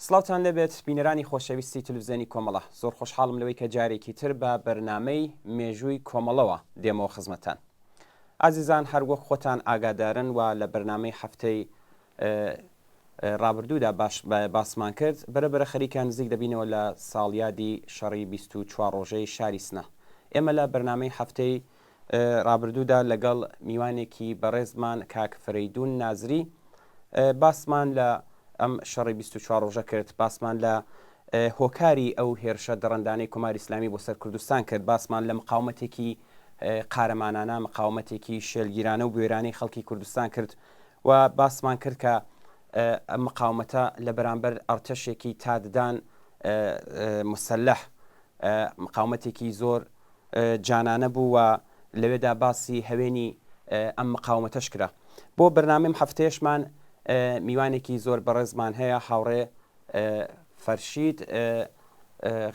سڵاوتان لەبێت بینەرانی خۆشەویستی تلڤیزیۆنی کۆمەڵە، زۆر خۆشحاڵم لەوەی کە جارێکی تر بە بەرنامەی مێژووی کۆمەڵەوە دێمەوە خزمەتان. ئازیزان، هەروەک خۆتان ئاگادارن و لە بەرنامەی هەفتەی ڕابردوودا باسمان کرد، بەرەبەرە خەریکان نزیک دەبینەوە لە ساڵیادی شەڕی 24 ڕۆژەی شاری سنە. ئێمە لە بەرنامەی هەفتەی ڕابردوودا لەگەڵ میوانێکی بەڕێزمان کاک فەرەیدون نازری باسمان لە ئەم شەڕی 24 ڕۆژە کرد، باسمان لە هۆکاری ئەو هێرشە دەڕەندانەی کۆماری ئیسلامی بۆ سەر کوردستان کرد، باسمان لە مقاومەتێکی قارەمانانە، مقاومەتێکی شێلگیرانە و بوێرانەی خەڵکی کوردستان کرد و باسمان کرد کە ئەم مقاومەتە لە بەرامبەر ئەرتەشێکی تاددان مسلح مقاومەتێکی زۆر جانانە بوو و لەوێدا باسی هەوێنی ئەم مقاومەتەش کرا. بۆ بەرنامەی هەفتەیەشمان میوانێکی زۆر بەڕێزمان هەیە، هاوڕێ فەرشید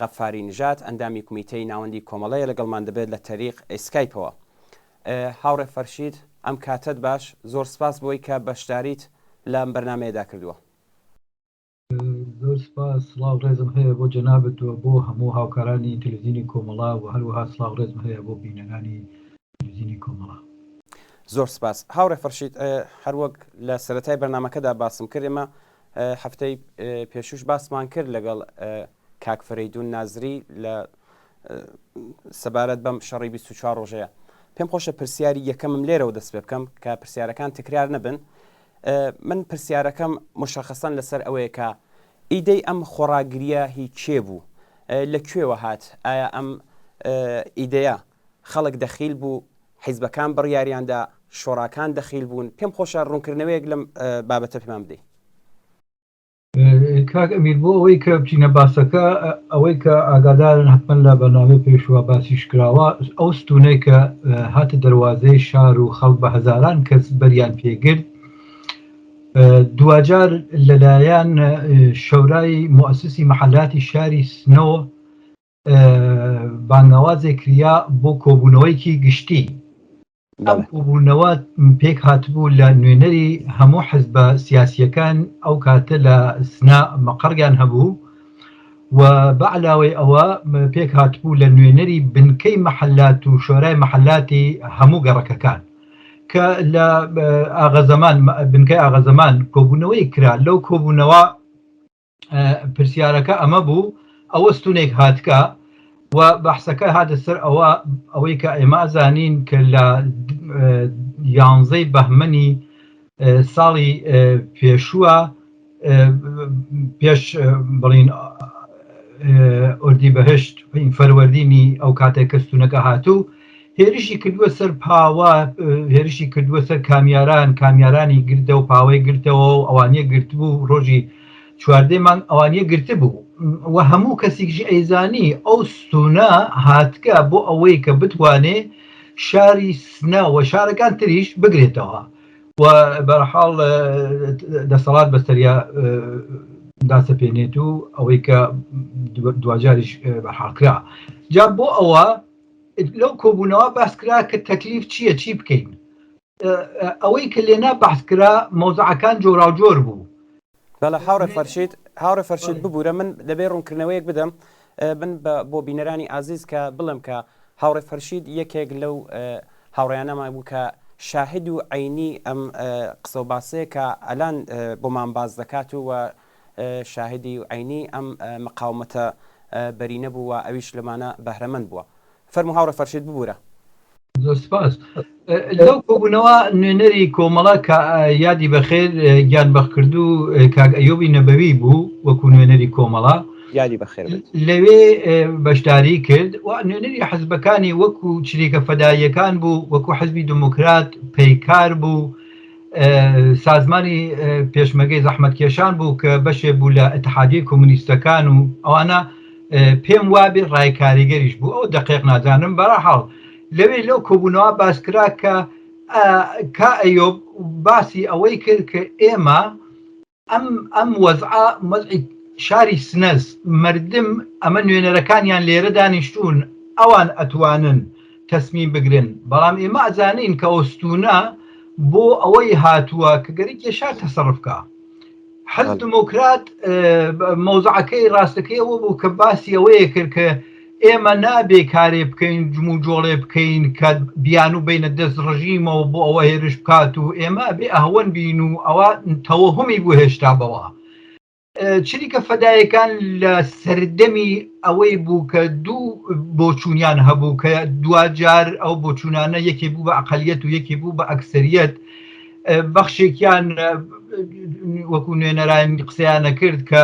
غەفاری نژاد، ئەندامی کومیتەی ناوەندی کۆمەڵەیە، لەگەڵمان دەبێت لە تەریق ئسکایپەوە. هاوڕێ فەرشید، ئەم کاتت باش، زۆر سپاس بۆی کە بەشداریت لەم بەرنامەیەدا کردووە. زۆر سپاس، سڵاو ڕێزم هەیە بۆ جەنابەتەوە، بۆ هەموو هاوکارانی تلڤیزیۆنی کۆمەڵا و هەروەها سڵاو ڕێزم هەیە بۆ بینەرانی تلڤیزیۆنی کۆمەڵا. زۆر سپاس. هاوڕێ فەرشید، هەروەک لە سەرەتای بەرنامەکەدا باسم کرد، ئێمە هەفتەی پێشوش باسمان کرد لەگەڵ کاک فەرەیدون نازری لە سەبارەت بەم شەڕی 24 ڕۆژەیە. پێم خۆشە پرسیاری یەکەمم لێرەوە دەست پێ بکەم کە پرسیارەکان تکرار نەبن. من پرسیارەکەم مشەخەسەن لەسەر ئەوەیە کە ئیدەی ئەم خۆڕاگریە هیچ چێ بوو، لەکوێوە هات؟ ئایا ئەم ئیدەیە خەڵک دەخیل بوو، حیزبەکان بڕیاریاندا، شۆڕاکان دەخیل بوون؟ پێم خۆشە ڕوونکردنەوەیەک لەم بابەتە پێمان بدەیت. کاک ئەمیر، بۆ ئەوەی کە بچینە باسەکە، ئەوەی کە ئاگادارن حتمما لە بەرنامەی پێشوە باسیش کراوە، ئەو ستونەی کە هاتە دەواازەی شار و خەڵک بە هەزاران کەس بەریان پێگرت، دوجار لەلایەن شەورای موسسی مەحەلاتی شاری سنەوە بانگاوازێک کریا بۆ کۆبوونەوەیکی گشتی. ئەم کۆبوونەوە پێک هاتبوو لە نوێنەری هەموو حزبە سیاسیەکان ئەو کاتە لە سنا مەقەڕیان هەبوو و بەعلاوەی ئەوە پێک هاتبوو لە نوێنەری بنکەی مەحەلات و شۆرای مەحەلاتی هەموو گەڕەکەکان کە لە ئاغازەمان بنکەی ئاغازەمان کۆبوونەوەی کرا. لەو کۆبوونەوە پرسیارەکە ئەمە بوو، ئەوە ستونێک هاتکە و بەحسەکە هاتە سەر ئەوەی کە ئێمە ئەزانین کە لە 11 بەهمەنی ساڵی پێشووە پێش بڵین ئوردیبەهشت فەروەردینی ئەو کاتێک کە ستونەکە هاتوو، هێرشی کردووە سەر پاوە، هێرشی کردووە سەر کامیارانی گرتە و پاوەی گرتەوە و ئەوانیە گرتبوو، ڕۆژی 14 مانگ ئەوانیە گرتە بوو و هەموو کەسێکیش ئەیزانی ئەو ستونە هاتکە بۆ ئەوەی کە بتوانێ شاری سنە و شارەکان تریش بگرێتەوە و بەرحاڵ دەسەڵات بەسەریا داسەپێنێت و ئەوەی کە دوجاریش بەرحاڵ کرا. جا بۆ ئەوە لەو کۆبوونەوە باسکرا کە تەکلیف چییە، چی بکەین؟ ئەوەی کە لێنا بەحسکرا مەوزوعەکان جۆراوجۆر بوو. بەڵێ هاوڕێ فەرشید ببوورە، من دەبێ ڕوونکردنەوەیەک بدەم من بۆ بینەرانی ئازیز کە بڵم کە هاوڕێ فەرشید یەکێک لەو هاوڕێیانەمان بوو کە شاهد و عینی ئەم قسە و باسەیە کە ئەلان بۆمان باز دەکات و شاهدی و عینی ئەم مقاومەتە بەرینە بوو و ئەویش لەمانە بەهرەمەند بووە. فەرموو هاوڕێ فەرشید ببوورە. زۆر سپاس. لەو کۆبوونەوە نوێنەری کۆمەڵە کە یادی بەخێر گیانبەخت کردو کاک ئەیوبی نەبەوی بوو وەکو نوێنەری کۆمەڵە یادی بەخێر بێت. لەوێ بەشداری کرد و نوێنەری حزبەکانی وەکو چریکە فەداییەکان بوو، وەکو حزبی دموکرات پەیکار بوو، سازمانی پێشمەگەی زەحمەتکێشان بوو کە بەشێ بوو لە ئەتحادیە کۆمونیستەکان و ئەوانە پێم وابێ ڕای کاریگەریش بوو. ئەو دقیق نازانم، بەڕەحاڵ لەوێ لەو کۆبوونەوە باسکرا کە کا ئەیۆب باسی ئەوەی کرد کە ئێمە ئەم وەزعی شاری سنەس مردم ئەمە نوێنەرەکانیان لێرە دانیشتون ئەوان ئەتوانن تەسمیم بگرن، بەڵام ئێمە ئەزانین کە ئۆستونە بۆ ئەوەی هاتووە کە گەرەی شار تەسەڕفکە. حزب دموکرات مەوزعەکەی ڕاستەکەی ئەوە بوو کە باسی ئەوەیە کرد کە ئێمە نابێ کارێ بکەین جمو جۆڵێ بکەین کە بیان و بینە دەست ڕژیمەوە بۆ ئەوە هێرش بکات و ئێمە بێ ئەهوەن بین و ئەوە تەوەهمی بوو هێشتا بەوە. چریکە فەدایەکان لە سەردەمی ئەوەی بوو کە دوو بۆچوونیان هەبوو کە دوجار ئەو بۆچوونانە یەکێ بوو بە ئەقەلیەت و یەکێ بوو بە ئەکسەریەت. بەخشێکیان وەکو نوێنەران قسەیانە کرد کە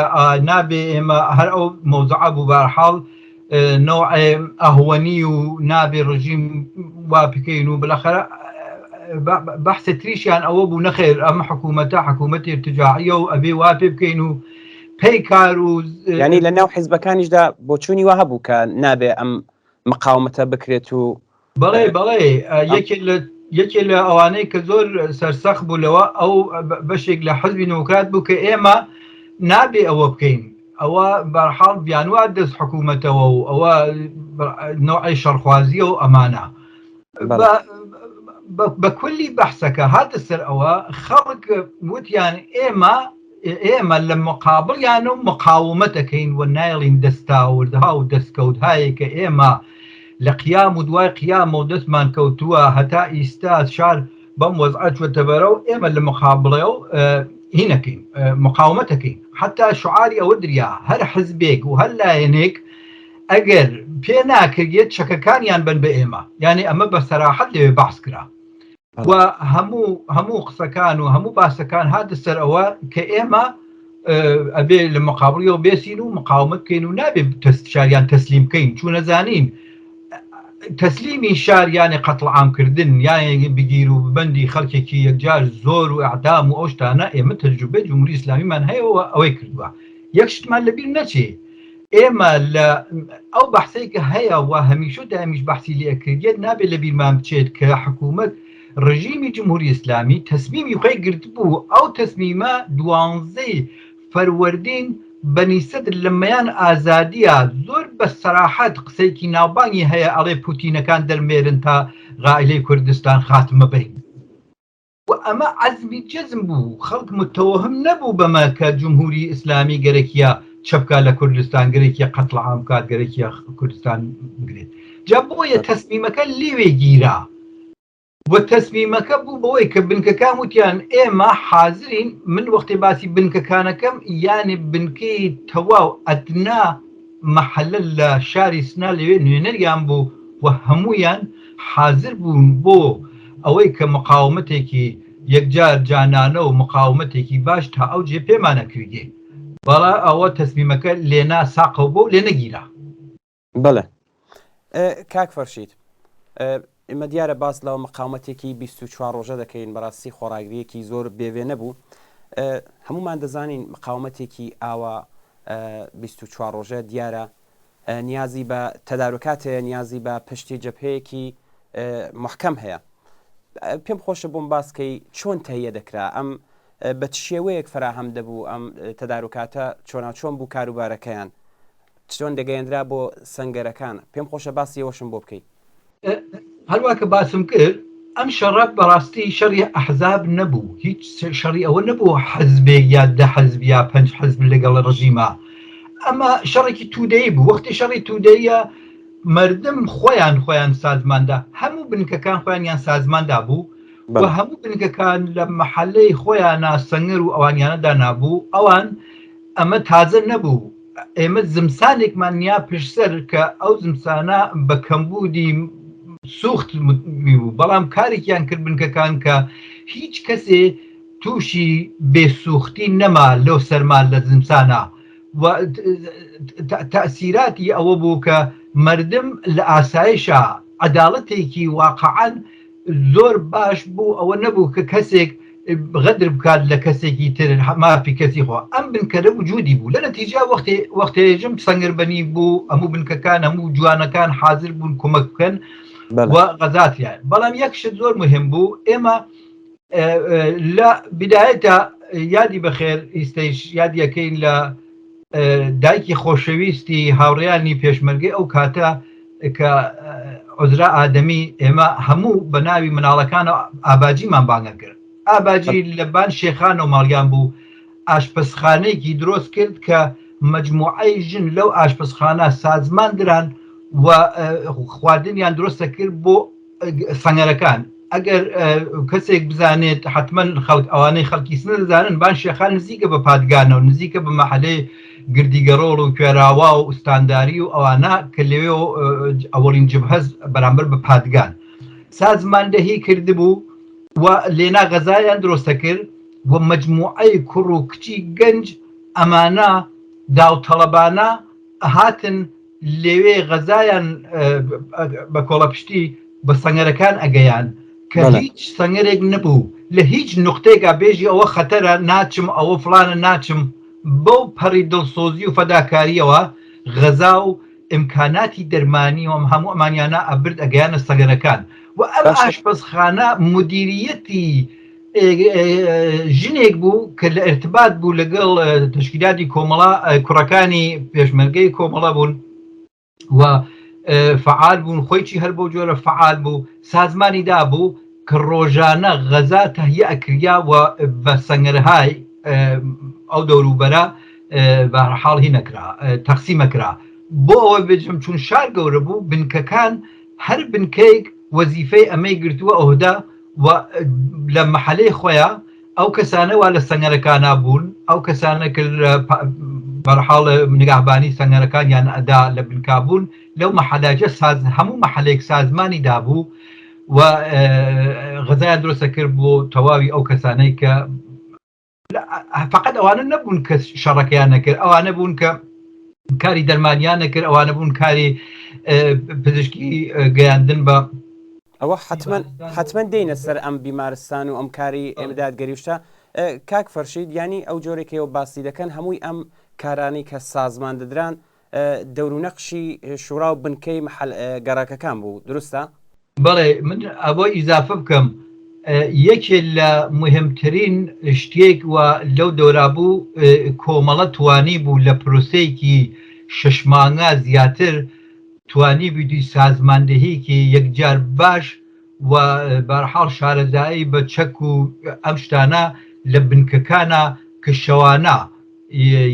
نابێ ئێمە هەر ئەو مەوزعە بوو بەرحاڵ نوع ئەهوەنی و نابێ ڕژیم وا بکەین و بالاخره بەحسە تریشیان ئەوە بوو نەخێر ئەمە حکوومەتە حکوومەتی ارتجاعیە و ئەبێ وا پێ بکەین و پەیکار و ینی لە ناو حیزبەکانیشدا بۆچوونی وا هەبوو کە نابێ ئەم مقاومەتە بکرێت و بەڵێ یەکێ لە ئەوانەی کە زۆر سەرسەخت بوو لەوە ئەو بەشێک لە حزبی دموکرات بوو کە ئێمە نابێ ئەوە بکەین، ئەوە بەرحاڵ بیانوات دەست حکوومەتەوە و ئەوە نوعی شەڕخوازیە و ئەمانە. بە کولی بەحسەکە هاتە سەر ئەوە خەڵک وتیان ئێمە لە مقابڵیان و مقاومەتەکەین و نایڵین دەستاوردها و دەستکەوتهایە کە ئێمە لە قیام و دوای قیام و دەستمان کەوتووە هەتا ئیستا شار بەم وەزعە چوەتە بەرە و ئێمە لە مقابڵێ و هینەکەین مقاومەتەکەین. حتا شعاری ئەوە دریا هەر حزبێک و هەر لایەنێک ئەگەر پێ ناکردێت چەکەکانیان بن بە ئێمە، یعنی ئەمە بە سەراحەت لەوێ باس کرا و هەموو قسەکان و هەموو باسەکان هاتە سەر ئەوە کە ئێمە ئەبێ لە مقابڵیەوە بێسین و مقاومەت بکەین و نابێ شاریان تەسلیم بکەین، چون نەزانین تەسلیمی شار یانێ قەتڵ عامکردن یانێ بگیر و ببەندی خەڵکێکی یەکجار زۆر و ئەعدام و ئەو شتانە ئێمە تەجروبەی جمهوری ئیسلامیمان هەیەەوە ئەوەی کردووە. یەک شتمان لەبیر نەچێ ئێمە لە ئەو بەحسەی کە هەیە و هەمیشە دامیش بەحسی لێکردێت نابێت لە بیرمان بچێت کە حکوومەت ڕژیمی جمهوری ئیسلامی تەسمیمی خۆی گرت بوو ئەو تەسمیمە 12 فەروەردین بەنیسەد لەمەیان ئازادیە زۆر بە سەراحەت قسەیەکی ناوبانگی هەیە ئەڵێ پوتینەکان دەرمێرن تا غائلەی کوردستان خاتمە بین و ئەمە عەزمی جەزم بوو. خەڵک متەوەهم نەبوو بەمە کە جمهوری ئیسلامی گەرەکیە چەپکە لە کوردستان گەرەکیە قەتڵ عام بکات گەرەکیە کوردستان بگرێت. جا بۆیە تەسمیمەکە لێوێ گیرا و تەسمیمەکە بوو بەوەی کە بنکەکان وتیان ئێمە حازرین. من وەختی باسی بنکەکانەکەم یانی بنکەی تەواو ئەدنا مەحەلە لە شاری سنا لەوێ نوێنەریان بوو و هەمویان حازر بوون بۆ ئەوەی کە مقاومەتێکی یەکجار جانانە و مقاومەتێکی باش تا ئەو جێ پێمانە کردێ، بەڵا ئەوە تەسمیمەکە لێنا ساقەو بۆ لێ نەگیرا. بەڵێ کاک فەرشید، ئمە دیارە باس لەوە مقاومەتێکی 24 ڕۆژە دەکەین بەڕاستی خۆراگریەکی زۆر بێوێ نەبوو. هەمومان دەزانین مقاومەتێکی ئاوا 24 ڕۆژە دیارە نیازی بە تەدارکاتەیە، نیازی بە پشتی جەبهەیەکی محکەم هەیە. پێم خۆشە بۆم باسکەی چۆن تەهیە دەکرا، ئەم بە شێوەیەک فراهەم دەبوو، ئەم تەدارکاتە چۆن بوو کاروبارەکەیان چۆن دەگەیەندرا بۆ سەنگەرەکان. پێم خۆشە باسی ئەوەشم بۆ بکەیت. هەروە کە باسم کرد ئەم شەڕات بەڕاستی شەڕی ئەحزاب نەبوو، هیچ شەڕی ئەوە نەبوو حەزبێک یا 10 حەزب یا 5 حەزب لەگەڵ ڕژیمە. ئەمە شەڕێکی تودەیی بوو. وەختی شەڕی تودەیە مردم خۆیان سازماندا، هەموو بنکەکان خۆیان سازماندا بوو و هەموو بنکەکان لە مەحەلەی خۆیانە سەنگەر و ئەوانیانەدا نابوو. ئەوان ئەمە تازە نەبوو، ئێمە زمسانێکمان نیا پشسەر کە ئەو زمسانە بە کەمبودی سوخت بوو، بەڵام کارێکیان کرد بنکەکان کە هیچ کەسێ تووشی بێسوختی نەما لەو سەرمان لە زمسانە تأثیراتی ئەوە بوو کە مردم لە ئاسایشە عەداڵەتێکی واقعاً زۆر باش بوو ئەوە نەبوو کە کەسێک غەدر بکات لە کەسێکی تر مافی کەسی خۆ ئەم بنکەرە وجودی بوو لە نەتیجە وەختێژم سەنگربەنی بوو هەموو بنکەکان هەموو جوانەکان حاضر بوون کۆمەک بکەن و غەزاتیان بەڵام یەکشت زۆر مهم بوو ئێمە لە بدایەتە یادی بەخێر ئیستەیش یادیەکەین لە دایکی خۆشەویستی هاوڕێیانی پێشمەرگەی ئەو کاتە کە عوزرا ئادەمی ئێمە هەموو بە ناوی مناڵەکان ئاباجیمان بانگە کرد ئاباجی لەبان شێخان و ماڵیان بوو ئاشپزخانەیەکی دروست کرد کە مجموعەی ژن لەو ئاشپزخانە سازمان دران و خواردنیان دروستە کرد بۆ سەنگەرەکان ئەگەر کەسێک بزانێت حتمما ئەوانەی خەڵکی سنە دەزانن بان شێخان نزیکە بە پادگانەوە نزیکە بە مەحەلەی گردیگەڕۆڵ و کوێراوا و ئوستانداری و ئەوانە کە لەوێ ئەوەڵین جبهەز بەرامبەر بە پادگان سازماندەهی کردبوو و لێنا غەزایان دروستە کرد و مجموعەی کوڕ و کچی گەنج ئەمانە داوتەڵەبانە هاتن لێوێ غەزایان بە کۆڵەپشتی بە سەنگەرەکان ئەگەیان کە هیچ سەنگەرێک نەبوو لە هیچ نقطەیەکا بێژی ئەوە خەتەرە ناچم ئەوە فلانە ناچم بەو پەڕی دڵسۆزی و فەداکاریەوە غەزا و ئیمکاناتی دەرمانی و هەموو ئەمانیانە ئەبرد ئەگەیانە سەنگەرەکان و ئەم ئاشپەزخانە مدیریەتی ژنێک بوو کە لە ارتباط بوو لەگەڵ تشکیلاتی کۆمەڵە کوڕەکانی پێشمەرگەی کۆمەڵە بوون و فعال بوون خۆیکی هەر بۆ جۆرە فعال بوو سازمانی دابوو کە ڕۆژانە غەزا تەهیە ئەکریا و بە سەنگەرهای ئەو دەوروبەرە بەهەرحاڵ نەکرا تەقسیمەکرا بۆ ئەوە بێجم چون شار گەورە بوو بنکەکان هەر بنکەیەک وەزیفەی ئەمەی گرتووە ئەودا و لە مەحەلەی خۆیان ئەو کەسانەوە لە سەنگەرەکانە بوون ئەو کەسانە کرد بەرحاڵ نگاهبانی سەنگەرەکانیان ئەدا لە بنکابوون لەو مەحەلاجە هەموو مەحەلێک سازمانی دابوو و غەزایان دروستە کرد بۆ تەواوی ئەو کەسانەی کە فقط ئەوانە نەبوون کە شەڕەکەیان نەکرد ئەوانە بوون کە کاری دەرمانیان نەکرد ئەوانە بوون کاری پزیشکی گەیاندن بە ئەوە حتمما دێنە سەر ئەم بیمارستان و ئەم کاری ئێمەداد گەریشتە کاک فەرشید ینی ئەو جۆرێکەوە باسی دەکەن هەمووی ئەم کارانی کە سازمان دەدران دەورونەقشی شوڕا و بنکەی گەڕاکەکان بوو دروستە؟ بەڵێ من ئەوە ئیزافە بکەم یەکێ لە مهمترین شتێک و لەو دەورابوو کۆمەڵە توانی بوو لە پرۆسەیەکی 6 مانگە زیاتر توانی بیدی سازماندەهیکی یەکجار باش و بەرحاڵ شارەزایی بە چەک و ئەم شتانە لە بنکەکانە کە شەوانە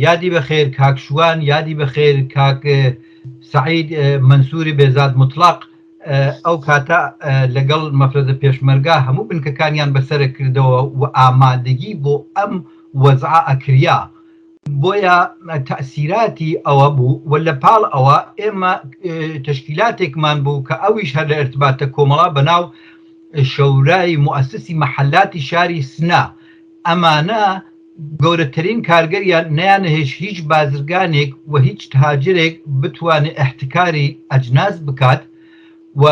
یادی بەخێر کاکشوان یادی بەخێر کاک سعید منسووری بێزاد مطلق ئەو کاتە لەگەڵ مەفرەزە پێشمەرگا هەموو بنکەکانیان بەسەر کردەوە و ئامادەگی بۆ ئەم وەزعە ئەکریا بۆیە تەسیراتی ئەوە بوو و لە پاڵ ئەوە ئێمە تشکیلاتێکمان بوو کە ئەویش هەر لە ارتباتە کۆمەڵا بەناو شەورای مؤسسی مەحەلاتی شاری سنا ئەمانە گەورەترین کارگەریان نەیانە هیچ بازرگانێک و هیچ تاجرێک بتوانێت احتکاری ئەجناس بکات و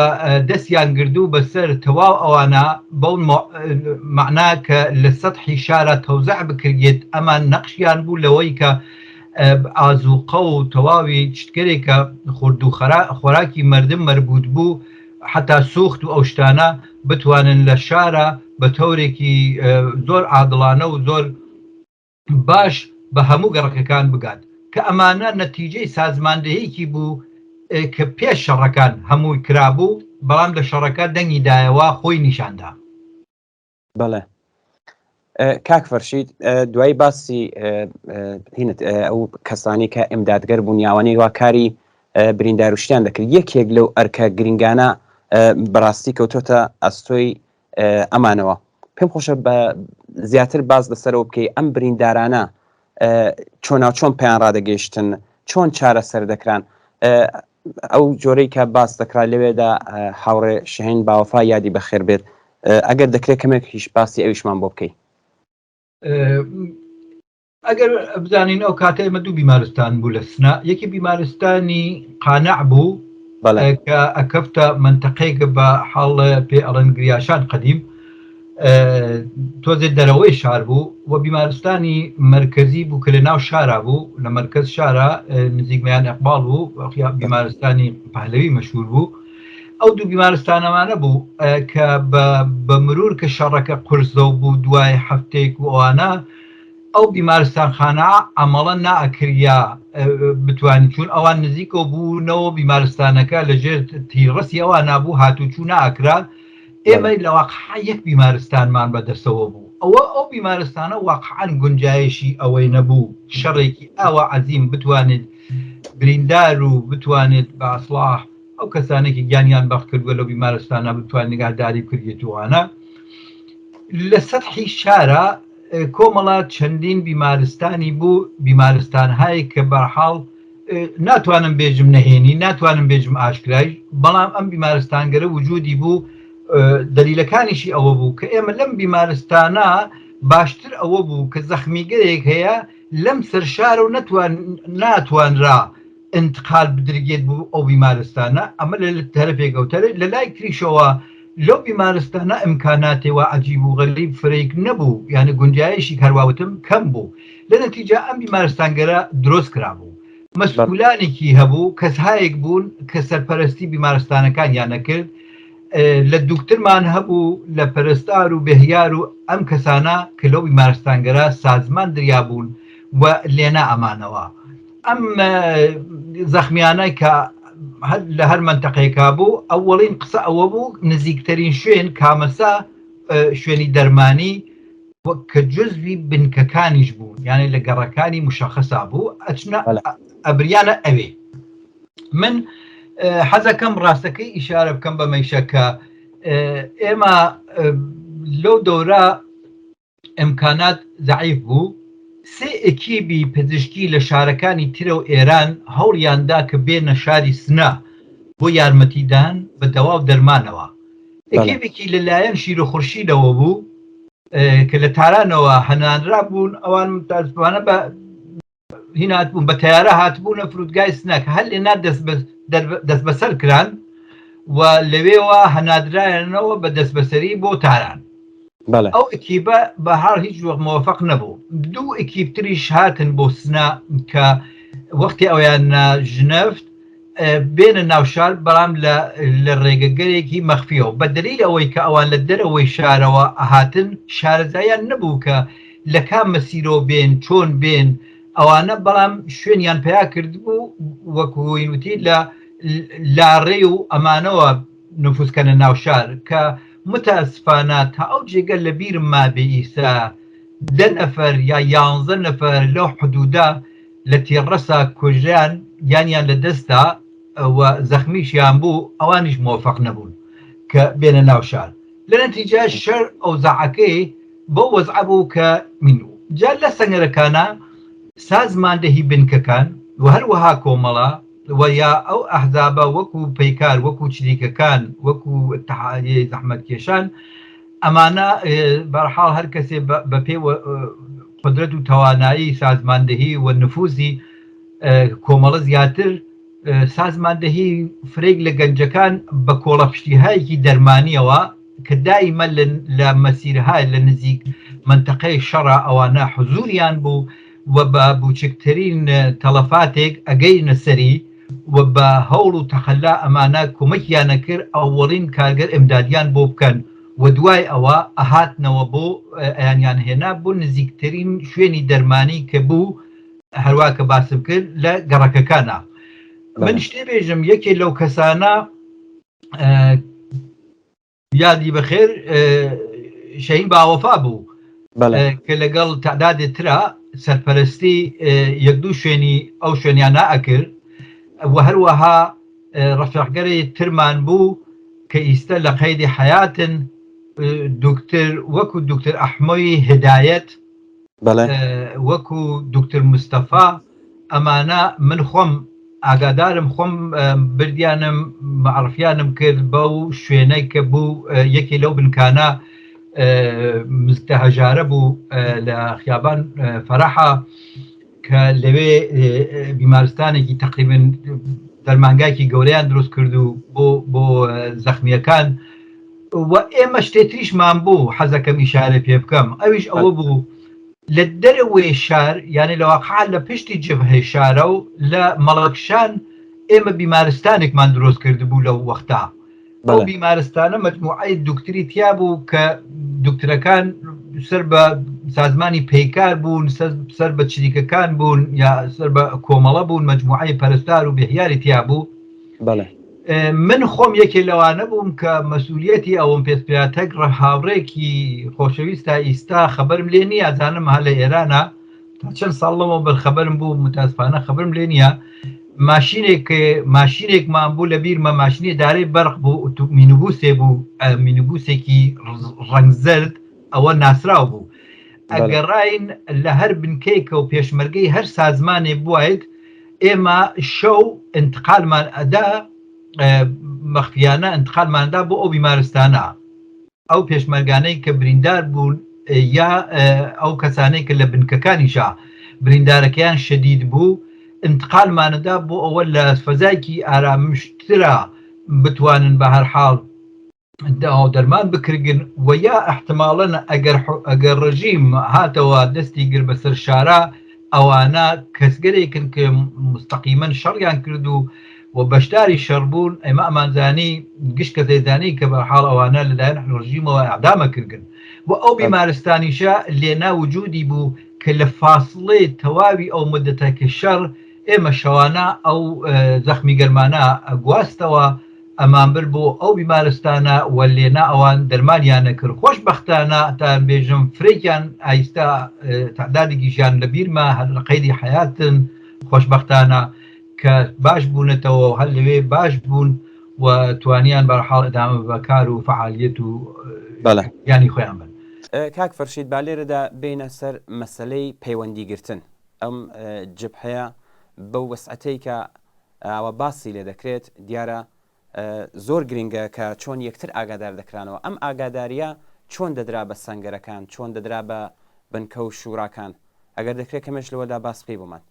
دەستیان گردوو بەسەر تەواو ئەوانە بەو معنا کە لە سەطحی شارە تەوزع بکرێت ئەمان نەقشیان بوو لەوەی کە ئازوقە و تەواوی چتکەرێکە خورد و خۆراکی مردم مربوط بوو حتا سوخت و ئەو شتانە بتوانن لە شارە بە تەورێکی زۆر عادڵانە و زۆر باش بە هەموو گەڕەکەکان بگات کە ئەمانە نەتیجەی سازماندەهەیەکی بوو کە پێش شەڕەکان هەمووی کرابوو بەڵام لە شەڕەکە دەنگی دایەوە خۆی نیشاندا. بەڵێ کاک فەرشید دوای باسی ئەو کەسانی کە ئیمدادگەر بوون یاوانەی وا کاری برینداروشتیان دەکرد یەکێک لەو ئەرکە گرنگانە بەڕاستی کەوتۆتە ئەستۆی ئەمانەوە پێم خۆشە بە زیاتر باز لەسەرەوە بکەی ئەم بریندارانە چۆن پێیان ڕادەگەیشتن چۆن چارەسەر دەکران ئەو جۆرەی کە باس دەکرا لەوێدا هاوڕێ شەهین باوەفا یادی بەخێر بێت ئەگەر دەکرێت کەمێک هیچ باسی ئەویشمان بۆ بکەیت. ئەگەر بزانین ئەو کاتە ئێمە دوو بیمارستان بوو لە سنا یەکی بیمارستانی قانع بوو کە ئەکەفتە منتەقەیەکە بە حاڵ پێ ئەڵەن گریاشان قەدیم تۆزێ دەرەوەی شار بوو و بیمارستانی مرکزی بوو کە لە ناو شارە بوو لە مرکز شارە نزیکمیان ئەقبال بوو بیمارستانی پهلەوی مەشهور بوو ئەو دوو بیمارستانەمانە بوو کە بە مرور کە شەڕەکە قورسە بوو دوای هەفتەیەک و ئەوانە ئەو بیمارستان خانە ئەمەڵە نائەکریا بتوانین چون ئەوان نزیکەوە بوونەوە بیمارستانەکە لەژێر تیڕەسی ئەوان نابوو هاتوچوو نائەکرا ئێمە لە واقعا یەک بیمارستانمان بەدەستەوە بوو ئەو بیمارستانە واقعا گونجایشی ئەوەی نەبوو شەڕێکی ئاوا عەزیم بتوانێت بریندار و بتوانێت بە ئەسڵاح ئەو کەسانێکی گیانیان بەخت کردووە لەو بیمارستانە بتوانێت نگهداری بکرێتوانە لە سەطحی شارە کۆمەڵە چەندین بیمارستانی بوو بیمارستانهایی کە بەرحاڵ ناتوانم بێژم نەهێنی ناتوانم بێژم ئاشکرای بەڵام ئەم بیمارستانگەرە وجودی بوو دلیلەکانیشی ئەوە بوو کە ئێمە لەم بیمارستانە باشتر ئەوە بوو کە زەخمیگەرێک هەیە لەم سەرشار و ناتوانرا انتقال بدرگێت بوو ئەو بیمارستانە ئەمە لە تەرەفێکەوتەر لە لای کریشەوە لەو بیمارستانە ئیمکاناتێەوە عەجیب و غەریب فرێک نەبوو یعنی گونجایشی هەروەوتم کەم بوو لە نەتیجە ئەم بیمارستانگەرە دروست کرابوو مەسئولانێکی هەبوو کەسهایەک بوون کە سەرپەرستی بیمارستانەکانیان نەکرد لە دوکترمان هەبوو لە پەرستار و بەهیار و ئەم کەسانە کە لەو بیمارستانگەرە سازمان دریابوون و لێنە ئەمانەوە ئەم زەخمیانەی کە لە هەر منتەقەیەکا بوو ئەوەڵین قسە ئەوە بوو نزیکترین شوێن کامەسا شوێنی دەرمانی کە جزوی بنکەکانیش بوون یعنی لە گەڕەکانی مشەخصا بوو ئەچنە ئەبریانە ئەوێ من حەزەکەم ڕاستەکەی ئیشارە بکەم بە مەیشە کە ئێمە لەو دەورە ئیمکانات زەعیف بوو سێ ئەکیبی پزیشکی لە شارەکانی ترە و ئێران هەوڵیاندا کە بێنە شاری سنا بۆ یارمەتیدان بە دەوا و دەرمانەوە ئەکیبێکی لەلایەن شیر و خورشیدەوە بوو کە لە تارانەوە هەنانرا بوون ئەوان متاسفانە بە هینات بوون بە تەیارە هاتبوونە فرودگای سنا کە هەر لێنا دەست بەسەر کران و لەوێوە هەنادرایەنەوە بە دەست بەسەری بۆ تاران ئەو ئەکیبە بەهار هیچ وەق مۆفەق نەبوو دوو ئەکیبتریش هاتن بۆ سنا کە وەختی ئەویان ژنەفت بێنە ناوشار بەڵام لە ڕێگەگەرێکی مەخفیەوە بە دلیل ئەوەی کە ئەوان لە دەرەوەی شارەوە ئەهاتن شارەزایان نەبوو کە لە کام مەسیرۆ بێن چۆن بێن ئەوانە بەڵام شوێنیان پیا کرد بوو وەکوویوتی لە لاڕێ و ئەمانەوە نفوسکەنە ناوشار کە متاسفانە تا ئەو جێگە لە بیرم ما بێ ئیسا 10 نەفەر یا 11 نەفەر لەو حدودا لە تێڕەسا کوژیان یانیان لە دەستا و زەخمیشیان بوو ئەوانیش مۆفەق نەبوون کە بێنە ناوشار لە نەتیجە شەر ئەو زەعەکەی بۆ وەزع بوو کە مینو جا لە سەنگەرەکانە سازماندەهی بنکەکان و هەروەها کۆمەڵە و یا ئەو ئەحزابە وەکو پەیکار وەکو چریکەکان وەکو اتحادیە زەحمەتکێشان ئەمانە بەرحاڵ هەر کەسێ بە پێی قدرەت و توانایی سازماندەهی و نفوزی کۆمەڵە زیاتر سازماندەهی فرێک لە گەنجەکان بە کۆڵەپشتیهایەکی دەرمانیەوە کە دائیمە لە مەسیرهای لە نزیک منتەقەی شەڕە ئەوانە حزوریان بوو و بە بچکترین تەلەفاتێک ئەگەینە سەری و بە هەوڵ و تەخەلا ئەمانە کۆمەکیانە کرد ئەوەڵین کارگەر ئەمدادیان بۆ بکەن و دوای ئەوە ئەهاتنەوە بۆ ئەیانیان هێنا بۆ نزیکترین شوێنی دەرمانی کە بوو هەروە کە باسم کرد لە گەڕەکەکانە من شتێ بێژم یەکێ لەو کەسانە یادی بەخێر شەهین باوەفا بوو کە لەگەڵ تعدادێ ترە سەرپەرستی یەک دوو شوێنی ئەو شوێنیانە ئەکرد و هەروەها ڕەفیقگەری ترمان بوو کە ئیستە لە قەیدی حەیاتن دکتر وەکو دکتر ئەحمۆی هدایەت وەکو دکتر مستەفا ئەمانە من خۆم ئاگادارم خۆم بردیانم معرفیانم کرد بەو شوێنەی کە بوو یەکی لەو بنکانە مزگتە هەژارە بوو لە خیابان فەرەحە کە لەوێ بیمارستانێکی تقریبن دەرمانگایکی گەورەیان دروست کرد و بۆ زەخمیەکان و ئێمە شتێتریشمان بوو حەزەکەم ئیشارە پێ بکەم ئەویش ئەوە بوو لە دەرەوەی شار یعنی لە واقع لە پشتی جبهەی شارە و لە مەڵەکشان ئێمە بیمارستانێکمان دروست کرد بوو لەو وەختا ئەو بیمارستانە مجموعەی دوکتری تیا بوو کە دوکتەرەکان سەر بە سازمانی پەیکار بوون سەر بە چریکەکان بوون یا سەر بە کۆمەڵە بوون مجموعەی پەرستار و بێهیاری تیا بوو من خۆم یەکێ لەوانە بووم کە مەسئولیەتی ئەوم پێستپاتەک هاوڕێکی خۆشەویستە ئیستا خەبەرم لێ نییە زانم هە لە ئێرانە تا چەند ساڵەوە بەرخەبەرم بوو متاسفانە خەبەرم لێ نییە ماشینێکمان بوو لە بیرمە ماشینی دارەی بەرق بوو مینوبوسێ بوو مینوبوسێکی ڕەنگزرد ئەوە ناسرااو بوو ئەگەڕین لە هەر بنکەیکە و پێشمەرگەی هەر سازمانێ بووایت ئێمە شەو انتقالمان ئەدا مەخفیانە انتقالماندا بۆ ئەو بیمارستانە ئەو پێشمەرگانەی کە بریندار بوون یا ئەو کەسانەی کە لە بنکەکانیشا بریندارەکەیان شەدید بوو انتقالمانەدا بۆ ئەوە لە فەزایکی ئارامشترا بتوانن بە هەر حاڵ دەرمان بکرگن و یا احتماڵەن ئەگەر ڕژیم هاتەوە دەستی گر بەسەر شارە ئەوانە کەسگەرێکن کە مستەقیمەن شەڕیان کرد و بەشداری شەڕبوون ئەمە ئەمانزانی گشت کە دەیزانی کە بە حاڵ ئەوانە لەلایەن ڕژیمەوە ئەعدامەکردن و ئەو بیمارستانیشە لێنا وجودی بوو کە لە فاصلەی تەواوی ئەو مدەتەکە شەڕ ئێمە شەوانە ئەو زەخمی گەرمانە گواستەوە ئەمان بر بۆ ئەو بیمارستانە و لێنا ئەوان دەرمانیانە کرد خۆشبەختانە تان بێژم فرێکیان ئایستا تعدادێکیشیان لە بیرمە هەر لە قەیدی حەیاتن خۆشبەختانە کە باش بوونەتەوە هەر لەوێ باش بوون و توانیان بەرحاڵ ئەدامە بەکار و فعالیت و ینی خۆیان بن. کاک فەرشید با لێرەدا بینە سەر مەسەلەی پەیوەندیگرتن ئەم جبهەیە بەو وەسعەتەی کە ئەوە باسی لێ دەکرێت دیارە زۆر گرنگە کە چۆن یەکتر ئاگادار دەکرانەوە ئەم ئاگاداریە چۆن دەدرا بە سەنگەرەکان چۆن دەدرا بە بنکە و شوراکان ئەگەر دەکرێت کەمەش لەوەدا باس پێی بۆمان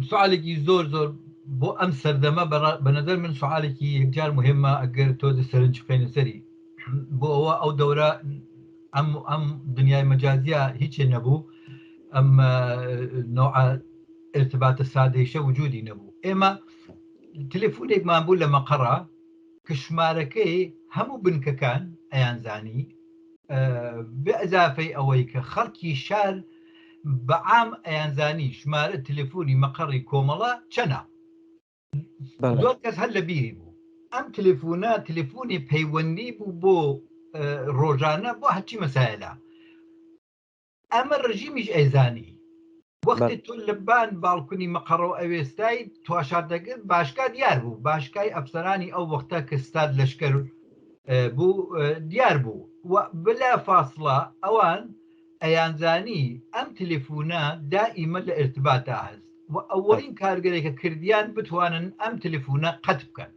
سوالێکی زۆر بۆ ئەم سەردەمە بەنظر من سوالێکی یەکجار مهمە ئەگەر تۆ سەرنج بخەینە سەری بۆ ئەوە ئەو دەورە ئەم دنیای مەجازیە هیچێ نەبوو ئەم نوع ارتباطە سادەیشە وجودی نەبوو ئێمە تەلێفۆنێکمان بوو لە مەقەڕە کە ژمارەکەی هەموو بنکەکان ئەیانزانی بە ئەزافەی ئەوەی کە خەڵکی شار بەعام ئەیانزانی ژمارە تەلێفۆنی مەقەڕی کۆمەڵە چەنە زۆر کەس هەر لە بیری بوو ئەم تەلێفۆنی پەیوەندی بوو بۆ ڕۆژانە بۆ هەرچی مەسایلە ئەمە ڕژیمیش ئەیزانی وەختی تۆ لە بان باڵکونی مەقەڕە و ئەوێستای تواشار دەگرت باشکا دیار بوو باشکای ئەفسەرانی ئەو وەختە کە ستاد لەشکەر بوو دیار بوو و بلا فاصلە ئەوان ئەیانزانی ئەم تەلێفۆنە دائیمە لە ئێرتباتە هەست و ئەوەڵین کارگەرێکە کردیان بتوانن ئەم تەلێفۆنە قەت بکەن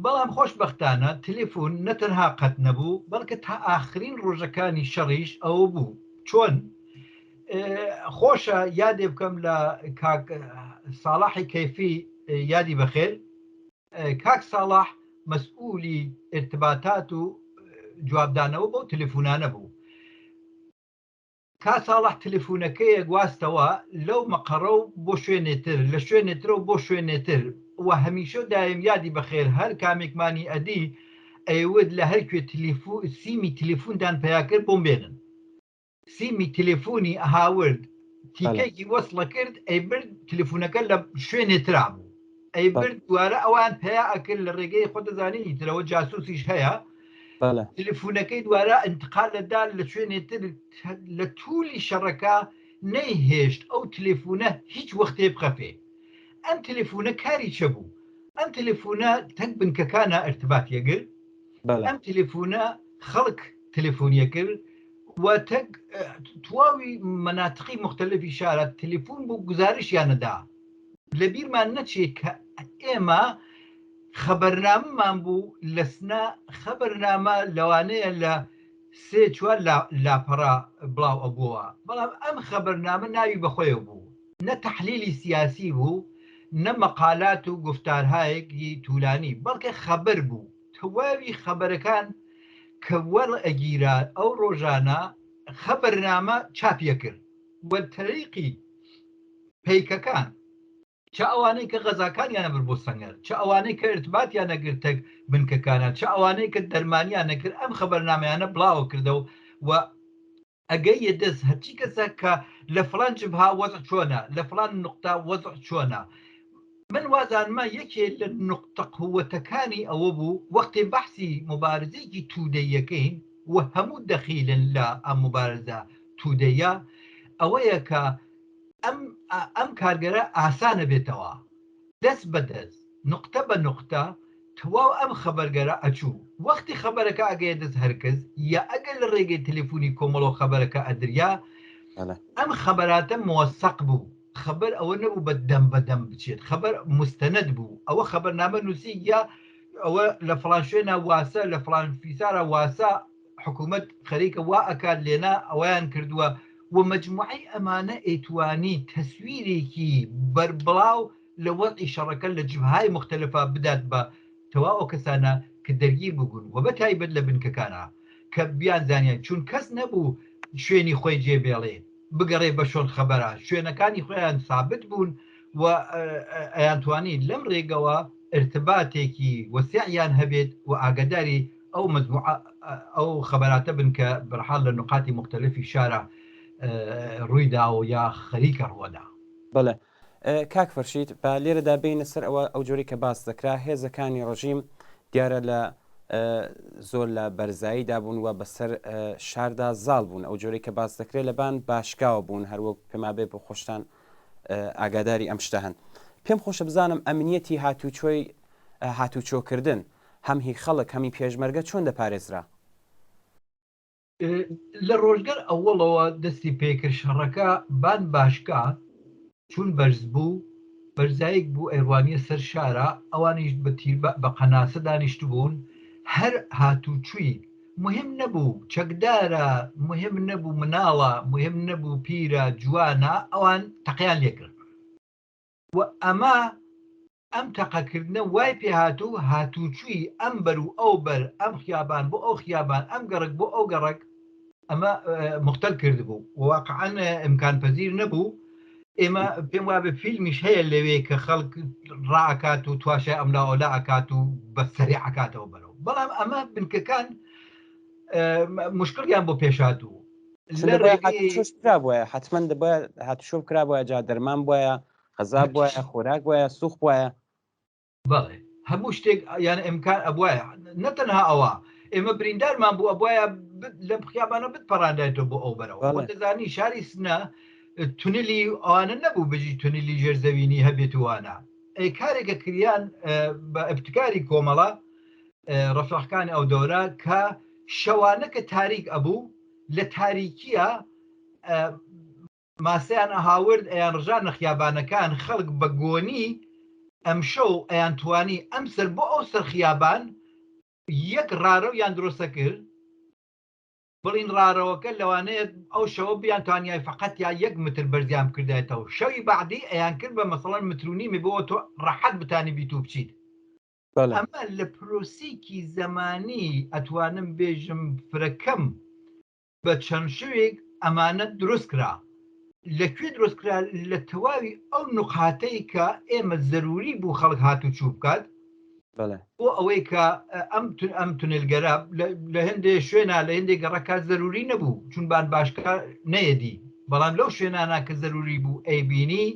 بەڵام خۆشبەختانە تەلێفۆن نەتەنها قەت نەبوو بەڵکە تا ئاخرین ڕۆژەکانی شەڕیش ئەوە بوو چۆن خۆشە یادێ بکەم لە کاک ساڵاحی کەیفی یادی بەخێر کاک ساڵاح مەسئولی ارتباطات و جوابدانەوە بۆ تەلێفۆنانە بوو کا ساڵح تەلێفۆنەکەیە گواستەوە لەو مەقەڕە و بۆ شوێنێتر لە شوێنێتر و بۆ شوێنێتر و هەمیشە دایم یادی بەخێر هەر کامێکمانی ئەدی ئەیود لە هەرکوێ سیمی تەلێفۆندان پەیاکرد بۆم بێنن سیمی تەلێفۆنی ئەهاورد تیکەیەکی وەسڵە کرد ئەی برد تەلێفۆنەکە لە شوێنێترا بوو ئەی برد دوارە ئەوان پیا ئەکرد لە ڕێگەی خۆ دەزانینی ترەوە جاسوسیش هەیە تەلێفۆنەکەی دوارە انتقال لەدا لە شوێنێتر لە توولی شەڕەکە نەیهێشت ئەو تەلێفۆنە هیچ وەختێ بخەفێ ئەم تەلێفۆنە کاری چە بوو ئەم تەلێفۆنە تەنگ بنکەکانە ارتباطیەگرت ئەم تەلێفۆنە خەڵک تەلێفۆنیە کرد و تەنگ تواوی مەناتقی مختلفی شارە تەلێفۆن بۆ گزارشیانەدا لە بیرمان نەچێت کە ئێمە خەبەرنامەمان بوو لە سنا خەبەرنامە لەوانەیە لە سێ چوار لاپەڕا بڵاو ئەبووە بەڵام ئەم خەبەرنامە ناوی بەخۆیە بوو نە تەحلیلی سیاسی بوو نە مەقالات و گفتارهایەکی توولانی بەڵکە خەبەر بوو تەواوی خەبەرەکان کە وەرئەگیرا ئەو ڕۆژانە خەبەرنامە چاپیە کرد وە تەریقی پەیکەکان چه ئەوانەی کە غەزاکانیان نەبر بۆ سەنگەر چه ئەوانەی کە ارتباطیان نەگرتە بنکەکانە چه ئەوانەی کە دەرمانیان نەکرد ئەم خەبەرنامەیانە بڵاو کردەوە و ئەگەیە دەست هەرچی کەسە کە لە فڵان جبها وەزع چۆنە لە فڵان نقطە وەزع چۆنە من وازانما یەکێ لە نقطە قووەتەکانی ئەوە بوو وەختی بەحسی مبارزەیەکی توودەیەکەین و هەموو دەخیلن لە ئەم مبارزە توودەیە ئەوەیە کە ئەم کارگەرە ئاسانە بێتەوە دەست بەدەست نقطە بە نقطە تەواو ئەم خەبەرگەرە ئەچوو وەختی خەبەرەکە ئەگەیە دەست هەرکەس یا ئەگەر لە ڕێگەی تەلەفۆنی کۆمەڵەوە خەبەرەکە ئەدریا ئەم خەبەراتە موەسەق بوو خەبەر ئەوە نەبوو بە دەم بەدەم بچێت خەبەر مستەنەد بوو ئەوە خەبەرنامە نووسی یا ئەوە لە فڵان شوێنە واسە لە فڵان فیسارە واسە حکوومەت خەریکە وا ئەکات لێنا ئەویان کردووە و مجموعی ئەمانە ئەیتوانی تەسویرێکی بەربڵاو لە وەضعی شەڕەکە لە جبهەی مختلفە بدات بە تەواو کەسانە کە دەرگیر ببوون و بە تایبەت لە بنکەکانە کە بیان زانیان چون کەس نەبوو شوێنی خۆی جێبێڵێ بگەڕێ بە شۆن خەبەرە شوێنەکانی خۆیان ثابت بوون و ئەیانتوانی لەم ڕێگەوە ارتباطێکی وەسیعیان هەبێت و ئاگداری ئەو مجموعە ئەو خەبەراتە بن کە بەرحاڵ لە نقاتی مختلفی شارە ڕوویدا و یا خەریکە ڕوەدا بەڵێ کاک فەرشید بە لێرەدا بینە سەر ئەو جۆری کە باس دەکرا هێزەکانی ڕژیم دیارە لە زۆر لە بەرزاییدا بوون و بەسەر شاردا زاڵ بوون ئەو جۆری کە باس دەکرێت لەبان باشکاوە بوون هەروەک پێما بێ بۆ خۆشتان ئاگاداری ئەم شتە هەن پێم خۆشە بزانم ئەمنیەتی هاتوچۆکردن هەمهی خەڵک هەمی پێشمەرگە چۆن دەپارێزرا لە ڕۆژگەر ئەوڵەوە دەستی پێکرد شەڕەکە بان باشکە چون بەرز بوو بەرزایك بوو ئەیروانیە سەر شارە ئەوانیش بە قەناسە دانیشت بوون هەر هاتوچووی مهم نەبوو چەکدارە مهم نەبوو مناڵە مهم نەبوو پیرە جوانە ئەوان تەقیان لێکرد و ئەمە ئەم تەقەکردنە وای پێ هاتوچووی ئەم بەر و ئەو بەر ئەم خیابان بۆ ئەو خیابان ئەم گەڕک بۆ ئەو گەڕک ئەمە مختل کرد بوو واقعان ئیمکان پەزیر نەبوو ئێمە پێم وابێ فیلمیش هەیە لەوێ کە خەڵک ڕاکات و تواشای ئەملا ئەولا ئەکات و بە سەریع ئەکاتەوە بەرەوە بەڵام ئەمە بنکەکان مشکلیان بۆ پێشاتوو بواە حتمما دەبێت هاتوشۆ بکرا بۆە جا دەرمان بواە غەزا بواە خۆراک بواە سوخ بواە بەڵێ هەموو شتێک یان ئەمکان ئەبواە نەتەنها ئەوە ئێمە بریندارمان بوو ئەبواە لە خیابانە بتپەڕاندایێتەوە بۆ ئەو بەرەوە دەزانی شاری سنە تونلی ئەوانە نەبوو بژی تونلی ژێرزەوینی هەبێت وانە ئەی کارێکە کریان بە ئەبتکاری کۆمەڵە ڕەفەقەکانی ئەو دەورە کە شەوانە کە تاریک ئەبوو لە تاریکیە ماسەیان ئەهاورد ئەیان ڕژان نەخیابانەکان خەڵک بە گۆنی ئەم شەو ئەیان توانی ئەم سەر بۆ ئەو سەر خیابان یەک ڕارەویان دروستە کرد بڵین ڕارەوەکە لەوانەیە ئەو شەوە بیان توانیای فقط یا 1 متر بەرزیان کردێتەوە شەوی بەعدی ئەیان کرد بە مەسەڵەن مترونیمی بۆ تۆ ڕەحەت بتانی بیت و بچیت ئەمە لە پرۆسیکی زەمانی ئەتوانم بێژم فرەکەم بە چەند شوێک ئەمانە دروست کرا لەکوێ دروست کرا لە تەواوی ئەو نقاتەی کە ئێمە زەروری بوو خەڵک هاتوچوو بکات بۆ ئەوەی کە ئەم تونلگەرە لە هەندێک شوێنە لە هەندێک گەڕەکە زەروری نەبوو چون بان باشکە نەیەدی بەڵام لەو شوێنانە کە زەروری بوو ئەیبینی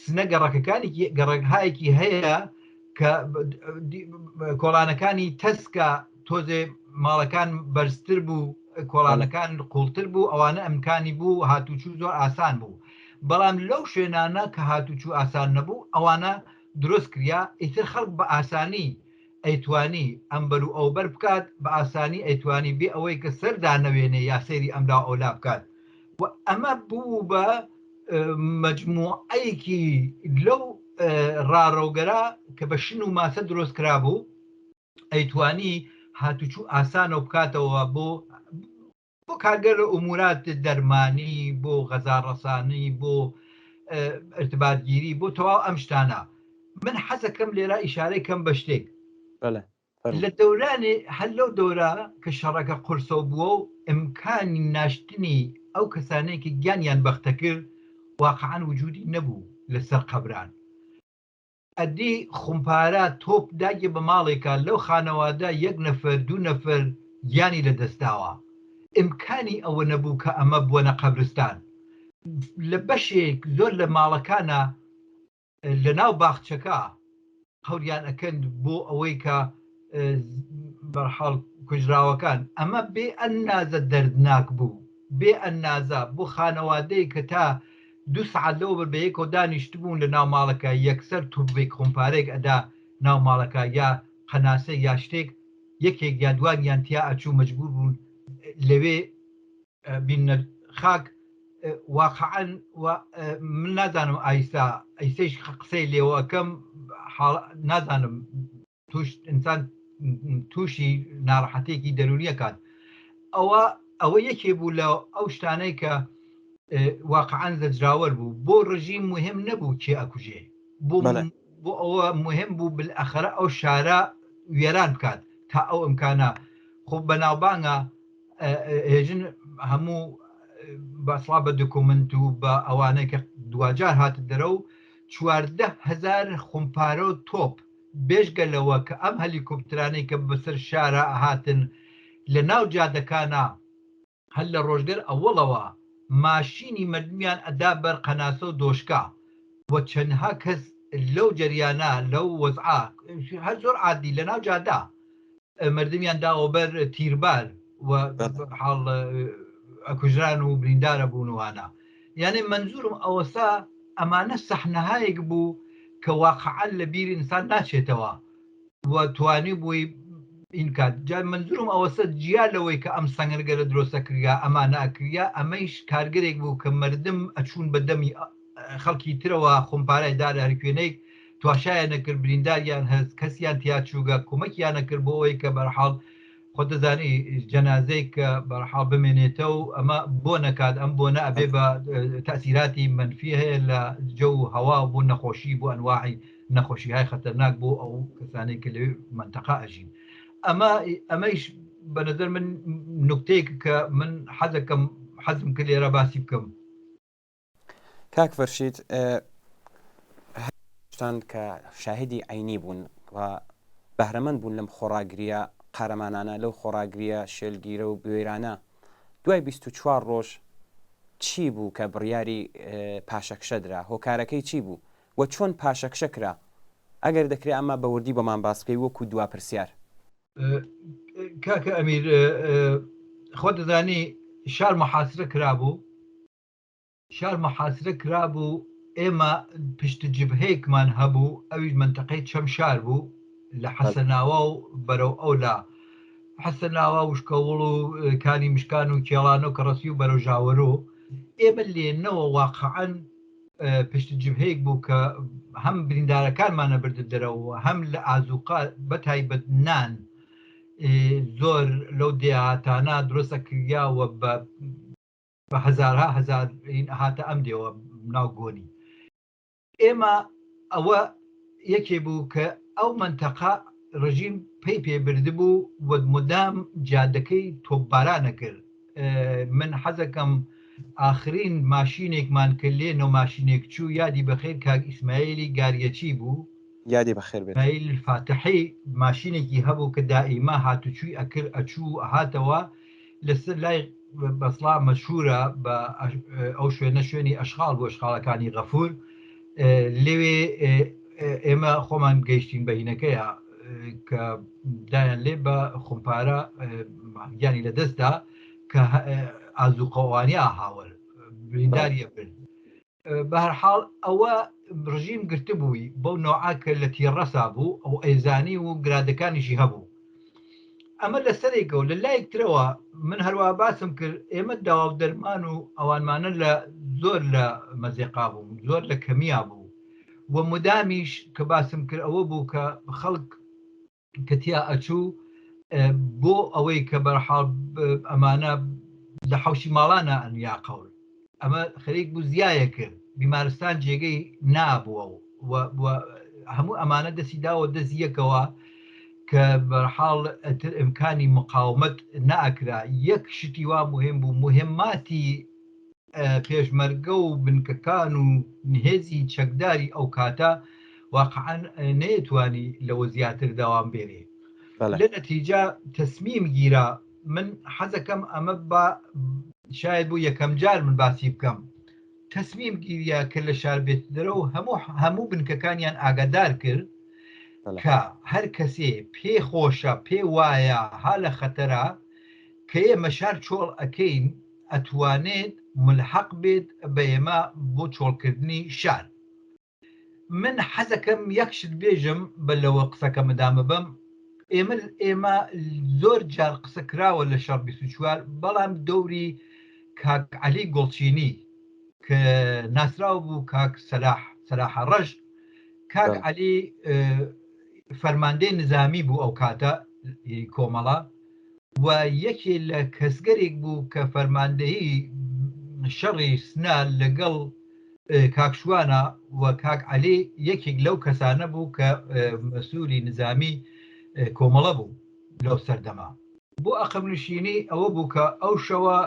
سنە گەڕەکەکانی گەڕەکهایەکی هەیە کە کۆڵانەکانی تەسکە تۆزێ ماڵەکان بەرزتر بوو کۆڵانەکان قوڵتر بوو ئەوانە ئەمکانی بوو هاتوچوو زۆر ئاسان بوو بەڵام لەو شوێنانە کە هاتوچوو ئاسان نەبوو ئەوانە دروست کریا ئیتر خەڵک بە ئاسانی ئەیتوانی ئەم بەر و ئەو بەر بکات بە ئاسانی ئەیتوانی بێ ئەوەی کە سەردانەوێنێ یا سەیری ئەمدا ئەولا بکات و ئەمە بوو بە مجموعەیەکی لەو ڕاڕەوگەرە کە بە شن و ماسە دروست کرا بوو ئەیتوانی هاتوچوو ئاسانە بکاتەوە بۆ کارگەر ئومورات دەرمانی بۆ غەزاڕەسانی بۆ ارتباطگیری بۆ تەواو ئەم شتانە من حەزەکەم لێرە ئیشارەی کەم بە شتێک لە دەورانی هەر لەو دەورە کە شەڕەکە قورسە بووە و ئیمکانی ناشتنی ئەو کەسانەیەکی گیانیان بەختە کرد واقعاً وجودی نەبوو لەسەر قەبران ئەدی خومپارە تۆپ داگێ بە ماڵێکە لەو خانەوادە یەک نەفەر دوو نەفەر گیانی لەدەستاوە ئیمکانی ئەوە نەبوو کە ئەمە بوونە قەبرستان لە بەشێک زۆر لە ماڵەکانە لە ناو باخچەکە هەوریان ئەکەن بۆ ئەوەی کە بەرحاڵ کوژراوەکان ئەمە بێ ئەندازە دەردناک بوو بێ ئەندازە بۆ خانەوادەی کە تا 2 سعات لەوە بە یەکەوە دانیشت بوون لە ناو ماڵەکە یەکسەر توبێک خۆمپارێک ئەدا ناو ماڵەکە یا قەناسە یا شتێک یەکێک یا دوانیان تیا ئەچوو مەجبور بوون لەوێ بینە خاک واقعاً من نازانم ئایسەش قسەی لێوەکەم نازانم توش ئینسان تووشی ناڕەحەتێکی دەرونیەکان ئەوە یەکێ بوو لە ئەو شتانەی کە واقعاً زەجراوەر بوو بۆ ڕژیم مهم نەبوو کێ ئەکوژێ بۆ ئەوە مهم بوو بالئەخرە ئەو شارە وێران بکات تا ئەو ئیمکانە خۆ بەناوبانگە هێژن هەموو بەسڵا بە دوکومنت و بە ئەوانەی کە دوجار هاتە دەرە و 14,000 خومپارە و تۆپ بێژگەلەوە کە ئەم هەلیکۆپترانەی کە بەسەر شارە هاتن لە ناو جادەکانە هەر لە ڕۆژگەر ئەوڵەوە ماشینی مردمیان ئەدا بەر قەناسە و دۆشکا وە چەندها کەس لەو جەریانە لەو وەزعا هەر زۆر عادی لە ناو جادا مردمیان داوە بەر تیربار و حاڵ ئەکوژران و بریندارە بوونوانە یعنی منزورم ئەوەسا ئەمانە سەحنەهایەک بوو کە واقعاً لە بیر ئینسان ناچێتەوە و توانی بووی این کات جا منزورم ئەوەسە جیا لەوەی کە ئەم سەنگەرگەرە دروستە کریا ئەمانە ئەکریا ئەمەیش کارگەرێک بوو کە مردم ئەچوون بە دەمی خەڵکی ترەوە خومپارای دار هەرکوێنەی تواشایان نەکرد برینداریان هەست کەسیان تیاچووگە کۆمەکیان نەکرد بۆ ئەوەی کە بەرحاڵ خۆ دەزانی جەنازەی کە بەرحاڵ بمێنێتە و ئەمە بۆ نەکات ئەم بۆ نەبێ بە تەسیراتی منفی هەیە لە جە و هەوا بۆ نەخۆشی بۆ ئەنواعی نەخۆشیهای خەتەرناک بۆ ئەو کەسانەی کە لەوێ منتەقا ئەژین ئەمەیش بە نەزەر من نوکتەیەک کە من حەزم کرد لێرە باسی بکەم کاک فەرشید شتان کە شاهدی عینی بوون و بەهرەمەند بوون لەم خۆڕاگریە قارەمانانە لەو خۆڕاگریە شێلگیرە و بوێرانە دوای 24 ڕۆژ چی بوو کە بڕیاری پاشەکشەدرا هۆکارەکەی چی بوو و چۆن پاشەکشە کرا ئەگەر دەکرێت ئەمە بە وردی بەمان باس بکەی وەکو دوا پرسیار کاکە ئەمیر خۆ دەزانی شار مەحاسرە کرابوو ئێمە پشت جبهەیەکمان هەبوو ئەویش منتەقەی چەم شار بوو لە حەسەناوە و بەرەو ئەولا حەسەناوە وشکەوڵ و کانی مشکان و کێڵانە و کەڕەسی و بەرەو ژاوەرۆ ئێمە لێنەوە واقعاً پشت جبهەیەک بوو کە هەم بریندارەکانمانە بردە دەرەوە هەم لە ئازوقا بەتایبەت نان زۆر لەو دێهاتانە دروستە کردیاوە بە هەزارها هەزار هاتە ئەم دێوە ناو گۆنی ئێمە ئەوە یەکێ بوو کە ئەو منتەقە ڕژیم پێی پێبرد بوو و مدام جادەکەی تۆپبارانە کرد من حەزەکەم ئاخرین ماشینێکمان کرد لێنەوە ماشینێک چوو یادی بەخێر کاک ئیسماعیلی گاریەچی بوو یادی بەخێر بێت ئیسماعیل فاتحی ماشینێکی هەبوو کە دائیما هاتوچووی ئەکرد ئەچوو هاتەوە لەسەر لای بەسڵا مەشهورە بە ئەو شوێنە شوێنی ئەشغاڵ بۆ ئەشغاڵەکانی غەفور لەوێ ئێمە خۆمان گەیشتین بەهینەکەیە کە دایان لێ بە خومپارە گیانی لەدەستدا کە ئازوقەوانیا هاوەر برینداریە برد بە هەر حاڵ ئەوە ڕژیم گرتبووی بەو نۆعاکە لە تیڕەسا بوو ئەو ئەیزانی و گرادەکانیشی هەبوو ئەمە لەسەرێکە و لە لایەکترەوە من هەروە باسم کرد ئێمە داوا دەرمان و ئەوانمانە لە زۆر لە مەزێقا بوو زۆر لە کەمیا بوو و مدامیش کە باسم کرد ئەوە بوو کە خەڵک کەتیا ئەچوو بۆ ئەوەی کە بەرحاڵ ئەمانە لە حوشی ماڵانە ئەنیا قەول ئەمە خەریک بوو زیایە کرد بیمارستان جێگەی نابووە و هەموو ئەمانە دەستی داوە دەزیەکەوە کە بەرحاڵ ئەتر ئیمکانی مقاومت نائکرا یەک شتی وا مهم بوو مهماتی پێشمەرگە و بنکەکان و نهێزی چەکداری ئەو کاتە واقعا نەیەتوانی لەوە زیاتر داوام بێنێ لە نەتیجە تەسمیم گیرا من حەزەکەم ئەمە بە شاید بوو یەکەم جار من باسی بکەم تەسمیم گیریە کە لە شار بێت دەرەوە هەموو بنکەکانیان ئاگادار کرد کە هەر کەسێ پێ خۆشە پێ وایە ها لە خەتەرە کە ئێمە شار چۆڵ ئەەکەین ئەتوانێت ملحق بێت بە ئێمە بۆ چۆڵکردنی شار من حەزەکەم یەکشت بێژم بە لەوە قسەکە مەدامە بم ئێمە زۆر جار قسە کراوە لە شەڕ 24 بەڵام دەوری کاک عەلی گوڵچینی کە ناسراو بوو کاک سەلاح ڕەش کاک عەلی فەرماندەی نظامی بوو ئەو کاتە کۆمەڵە و یەکێ لە کەسگەرێک بوو کە فەرماندەیی شەڕی سنا لەگەڵ کاکشوانە و کاک عەلی یەکێک لەو کەسانە بوو کە مەسئولی نظامی کۆمەڵە بوو لەو سەردەما بۆ ئەقەبنشینی ئەوە بوو کە ئەو شەوە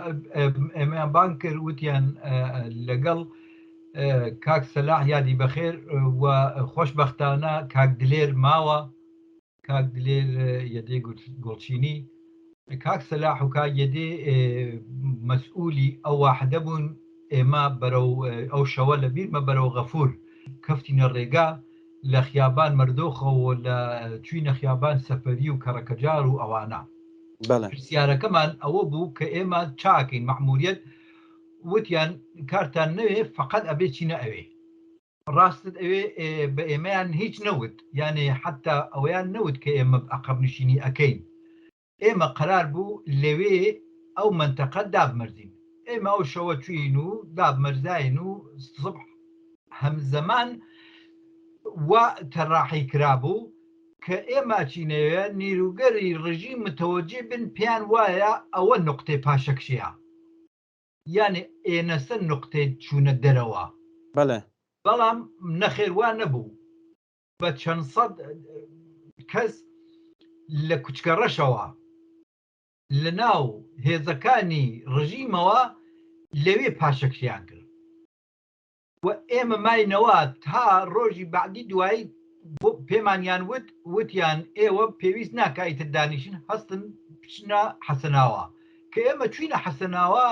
ئێمەیان بان کرد وتیان لەگەڵ کاک سەلاح یادی بەخێر و خۆشبەختانە کاک دلێر ماوە کاک دلێر یەدێ گوڵچینی کاک سەلاح و کاک یەدێ مەسئولی ئەو واحدە بوون ئێمە بەرەو ئەو شەوە لە بیرمە بەرەو غەفور کەفتینە ڕێگا لە خیابان مردۆخەوە لە چوینە خیابان سەفەری و کەڕەکەجار و ئەوانە پرسیارەکەمان ئەوە بوو کە ئێمە چاکەین مەحموریەت وتیان کارتان نەوێ فقط ئەبێ چینە ئەوێ ڕاستت ئەوێ بە ئێمەیان هیچ نەوت یانێ حتا ئەویان نەوت کە ئێمە عەقەبنشینی ئەەکەین ئێمە قرار بوو لەوێ ئەو منتەقە دابمەرزین ئێمە ئەو شەوە چوین و دابمەرزاین و سبح هەمزەمان وا تەڕاحی کرابوو کە ئێمە چینەوە نیروگەری ڕژیم متەوەجێ بن پێیان وایە ئەوە نقطەی پاشەکشیە یعنی ئێنەسە نقطەی چوونە دەرەوە بەڵام نەخێوان نەبوو بە چەند سەد کەس لە کوچکە ڕەشەوە لە ناو هێزەکانی ڕژیمەوە لەوێ پاشەکشیان کرد و ئێمە ماینەوە تا ڕۆژی بعدی دوایی پێمانیان وتیان ئێوە پێویست ناکایتە دانیشن هەستن بچنە حەسەناوە کە ئێمە چوینە حەسەناوە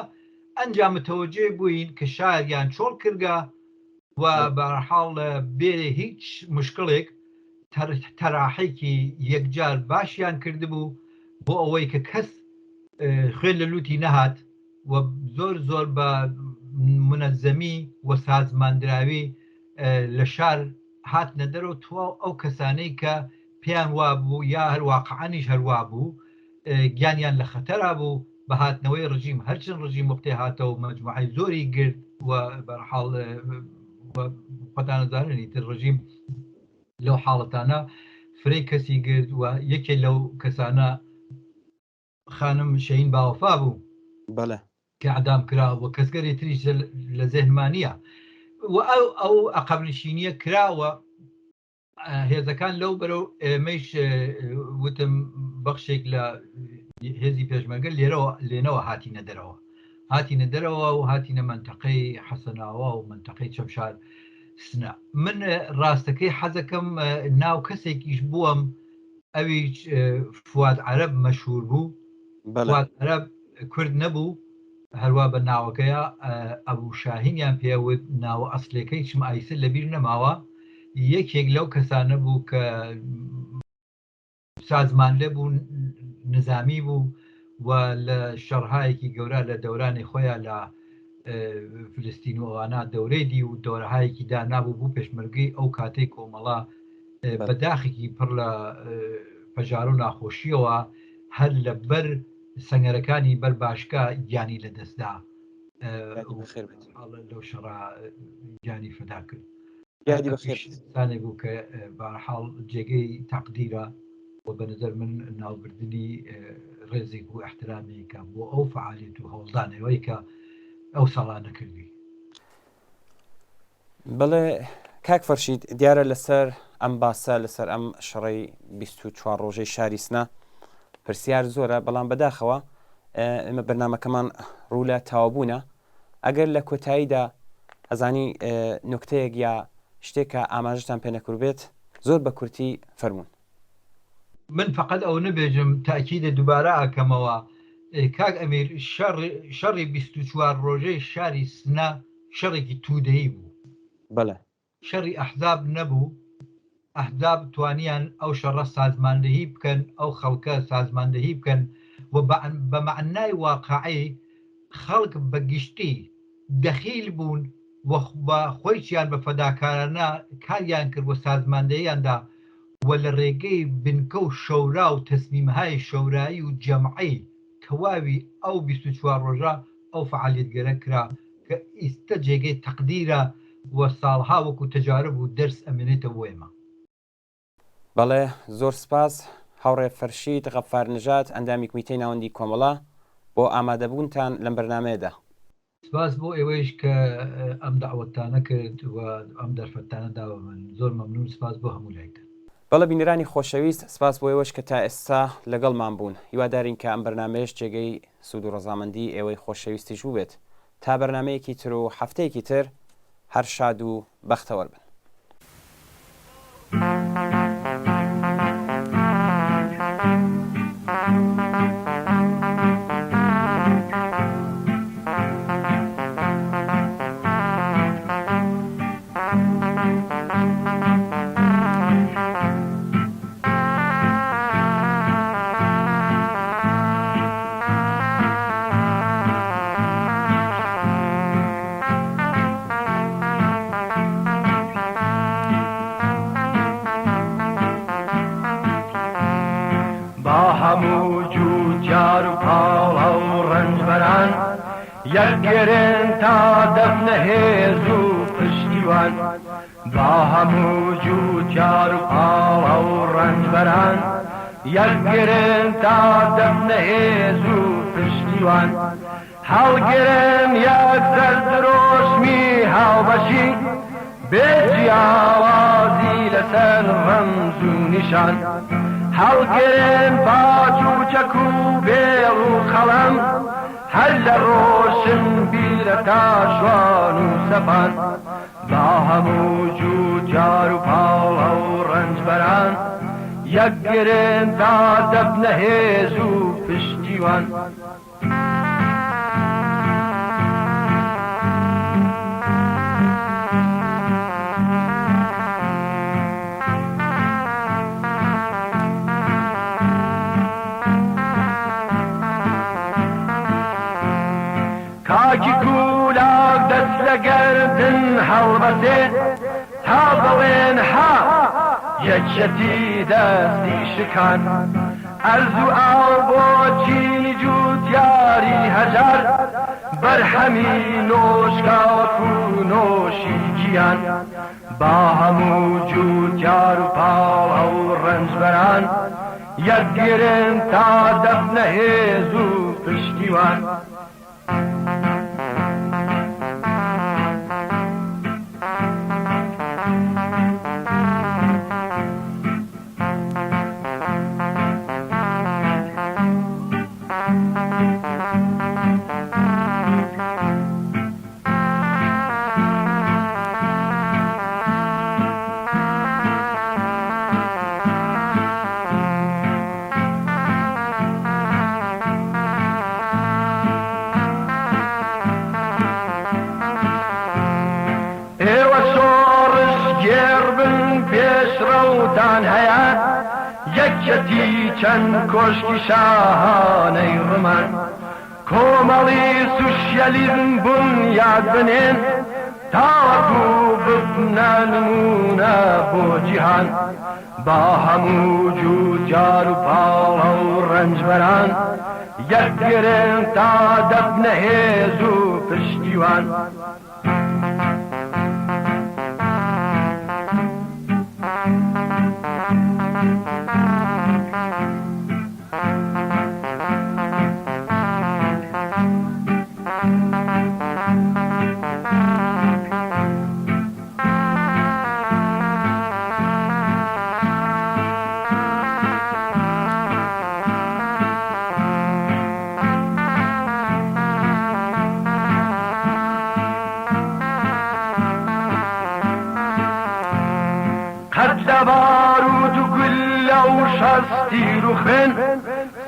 ئەنجا متەوەجێ بووین کە شاریان چۆڵ کردگە و بەرحاڵ بێرێ هیچ مشکڵێک تەراحێکی یەکجار باشیان کردبوو بۆ ئەوەی کە کەس خوێن لە لوتی نەهات و زۆر بە منەزەمی و سازماندراوی لە شار هاتنە دەرەوە تواو ئەو کەسانەی کە پێیان وابوو یا هەرواقعانیش هەروا بوو گیانیان لە خەتەرا بوو بە هاتنەوەی ڕژیم هەرچەند ڕژیم وقتی هاتەوە مەجموعەی زۆری گرت و بەرحاڵ خۆتانەزانن تر ڕژیم لەو حاڵەتانە فرەی کەسی گرت و یەکێ لەو کەسانە خانم شەهین باوەفا بوو کە عەدام کراوە کەسگەری تریش لە زێنمانیە و ئەو عەقەبنشینیە کراوە هێزەکان لەو بەرەو ئێمەش وتم بەخشێک لە هێزی پێشمەرگە لێنەوە هاتینە دەرەوە و هاتینە منتەقەی حەسەناوە و منتەقەی چەمشار سنە من ڕاستەکەی حەزەکەم ناو کەسێکیش بووم ئەویش فواد عەرەب مەشهور بوو فواد عەرەب کورد نەبوو هەروە بە ناوەکەیە ئەبوو شاهینیان پێوت ناوە ئەسلەکەی چم ئایسە لەبیر نەماوە یەکێک لەو کەسانە بوو کە سازمان لێ بوو نظامی بوو و لە شەڕهایەکی گەورە لە دەورانی خۆیان لە فلستین و ئەوانە دەورەی دی و دۆرەهایەکی دانابوو بوو پێشمەرگەی ئەو کاتەی کۆمەڵە بەداخێکی پڕ لە پەژار و ناخۆشیەوە هەر لە بەر سەنگەرەکانی بەر باشکە گیانی لە دەستدا لەو شەڕا گیانی فدا کرد یادی بەخێر سانێک بوو کە بەحاڵ جێگەی تەقدیرە بۆ بەنظر من ناوبردننی ڕێزێک و احترامێکە بۆ ئەو فعالیت و هەوڵدانەوەی کە ئەو ساڵانە کردی. بڵێ کاک فەرشید دیارە لەسەر ئەم باسە لەسەر ئەم شەڕی 24 ڕۆژەی شاری سنە پرسیار زۆرە بەڵام بەداخەوە ئێمە بەرنامەکەمان ڕوو لە تاوابوونە ئەگەر لە کۆتاییدا ئەزانی نکتەیەک یا شتێکە ئاماژتان پێ نەکرد بێت زۆر بە کورتی فەرمونون. من فقط ئەو نەبێژم تاکیدە دووبارە ئاکەمەوە کاک ئەمیر شەڕی 24 ڕۆژەی شاری سنە شەڕێکی توودەیی بوو. بەڵێ شەڕی ئەحزاب نەبوو، ئەحزاب توانیان ئەو شەڕە سازماندەهی بکەن، ئەو خەڵکە سازماندەهی بکەن و بە معنای واقعی خەڵک بە گشتی دەخیل بوون بە خۆیان بە فەداکارانە کاریان کرد بۆ سازماندەییاندا و لە ڕێگەی بنکە و شەورا و تەسمیمهای شەورایی و جەمعی تەواوی ئەو 24 ڕۆژە ئەو فعالیتگەرە کرا کە ئیستە جێگەی تەقدیرە و ساڵها وەکو تەجارب و دەرس ئەمێنێتە بۆ ئێمە. بەڵێ زۆر سپاس هاوڕێ فەرشید غەفار نژاد ئەندامی کمیتەی ناوەندی کۆمەڵە بۆ ئامادەبوونتان لەم بەرنامەیەدا. سپاس بۆ ئێوەیش کە ئەم داوەتانە کرد و ئەم دەرفەتانە داوە من زۆر مەمنون. سپاس بۆ هەموو لایتان. بەڵە بینەرانی خۆشەویست سپاس بۆ ئێوەش کە تا ئێستا لەگەڵمان بوون. هیوادارین کە ئەم بەرنامەیەش جێگەی سوود و ڕەزامەندی ئێوەی خۆشەویستیش بوو بێت. تا بەرنامەیەکی تر و هەفتەیەکی تر هەر شاد و بەختەوەر بن. یەکگرن تا دەفنە هێز و پشتیوان با هەموو جووتیار و پاڵە و ڕەنجبەران یەکگرن تا دەفنە هێز و پشتیوان هەڵگرن یەک دەردرۆشمی هاوبەشی بێجیاوازی لەسەر ڕەمز و نیشان هەڵگرن باج و چەک و بێڵ و خەڵەم هەر لە ڕۆشن بیرە تا شوان و سەپان با هەموو جووتیار و پاڵە و ڕەنجبەران یەکگرن تا دەفنە هێز و پشتیوان کاکی کولاک دەست لە گەردن هەڵبەسێ تا بڵێن ها یەکەتی دەستی شکان ئەرز و ئاو بۆ چینی جووتیاری هەژار بەرهەمی نۆشکاوەک و نۆشی گیان با هەموو جووتیار و پاڵە و ڕەنجبەران یەکگرن تا دەفنە هێز و پشتیوان یەکەتی چەند کۆشکی شاهانەی ڕمان کۆمەڵی سوشیەلیزم بوون یاد بنێن تاوەکو ببنە نمونە بۆ جیهان با هەموو جووتیار و پاڵە و ڕەنجبەران یەکگرن تا دەفنە هێز و پشتیوان هەندە بارود و گول لەو شەستی ڕوخن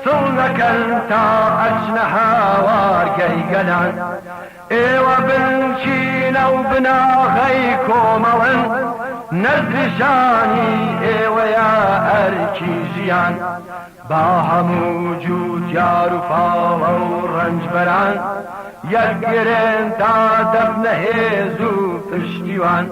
سڵ نەکەن تا ئەچنە هاوارگەی گەلان ئێوە بنچینە و بناغەی کۆمەڵن نەزریشانی ئێوەیە ئەرکی ژیان با هەموو جووت یار و پاڵە و ڕەنجبەران یەکگرن تا دەبنە هێز و پشتیوان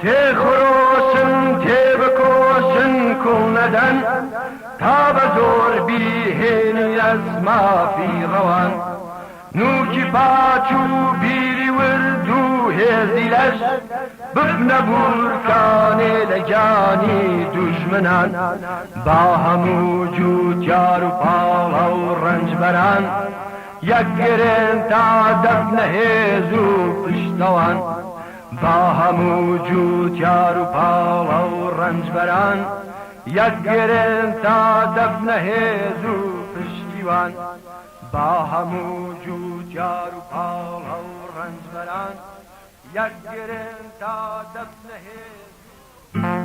تێخۆسن تێبکۆسن کوڵنەدەن تا بە زۆر بیهێنی ئەس مافی ڕەوان نوکی پاچ و بیری ورد و هێزی لەش ببنە بورکانێ لە گیانی دوژمنان با هەموو جووت یار و پاڵە و ڕەنجبەران یەکگرن تا دەبنە هێز و پشتەوان با هەموو جووت یار و پاڵە و ڕەنجبەران یەکگرن تا دەبنە هێز و پشتیوان با هەموو جووت یار و پاڵە و ڕەنجبەران یەکگرن تا دەبنە هێز